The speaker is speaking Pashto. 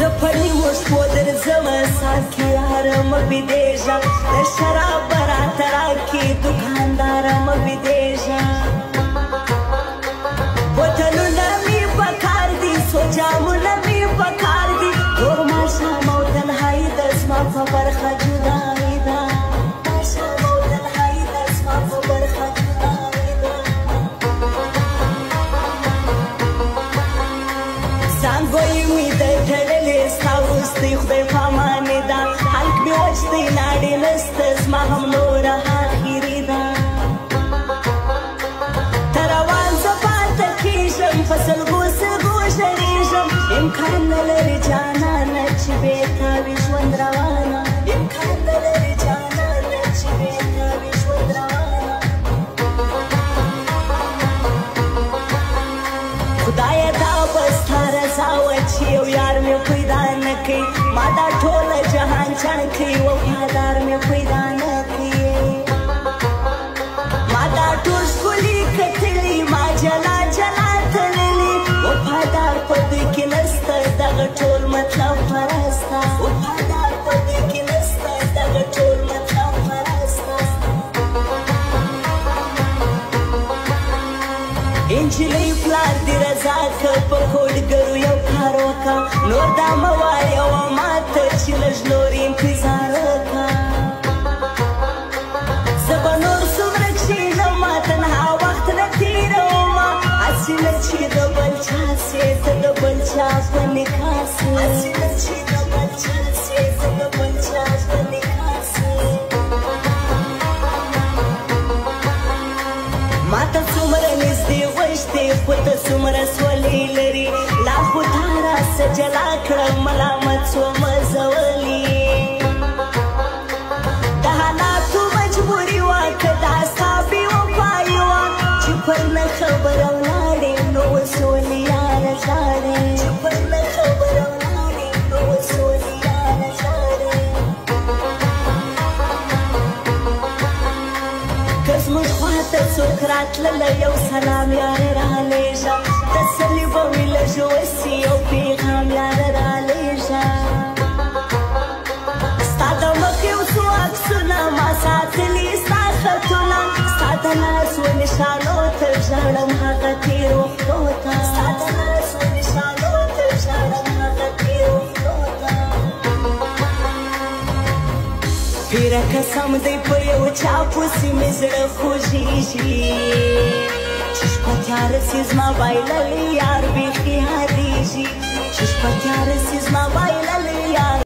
زپنی مشکو در زمستان کی یارم بدیجا د شراب برات راکی دکاندارم بدیجا بوتلونه می پکار دی سوجامونه می پکار دی دور ماشام او تنهایی د زما په برخه جدایي ده ماشام او تنهایی د زما په برخه جدایي ده زانګوی می د تړلې ستا وروستی خدای په اماني ده هلک مې وچ دی لاړې نسته زما هم نوره آخري ده ته روان زه پاته کېږم په سلګو سلګو ژړېږم امکان نه لري جانانه چې بېرته وي ژوند روانه امکان نه لري جانانه چې بېرته وي ژوند روانه خدایه دا به ستا رضا وه چې یو یار مې پیدا نه کوي ما دا ټوله جهان چڼ کوي وفادار مې پیدا نه کوي ما دا ټول ښکلي کتلي ما جلا جلا تللي وفادار په دوی کې نسته دغه ټول مطلب پرسته وفادار په دوی کې نسته دغه ټول مطلب پرسته انجلۍ پلار دې رضا که په کوډګرو یو کار وکړه نور دا مه وایه وه ماته چې لږ نور انتظار وکړه زه به نور څومره کښېنمه تنها وخت نه تېرومه هسې نه چې د بل چا سې ته د بل چا په نکاح سې هسې نه چې د بل چا سې ته د بل چا په نکاح سې ما ته څومره نږدې غوښتې خو ته څومره سولې لري لا خو تا راسه جلا کړه ملامت شومه زولې د حالاتو مجبوري وه که دا ستا بې وفایي وه چې پر نه خبره ولاړې نو اوس ولې یاره ژاړې چې پر نه خبره ولاړې نو اوس ولې یاره ژاړې که زموږ خواته څوک راتلله یو سلام یاره رالېږه تسلي به وي لږ وسي یو پیغام یاره رالېږه ستا د مخ یو څو عکسونه ما ساتلي ستا خطونه ستا د لاسو نښانو ته ژاړم هغه تېر وختو ته ستا د لاسو نښانو ته ژاړم هغه تېر وختو ته پیره قسم دی په یو چا پسې مې زړه خوږېږي چې شپه تیاره سي زما بایللې یار بیخي یادېږي چې شپه تیاره سي زما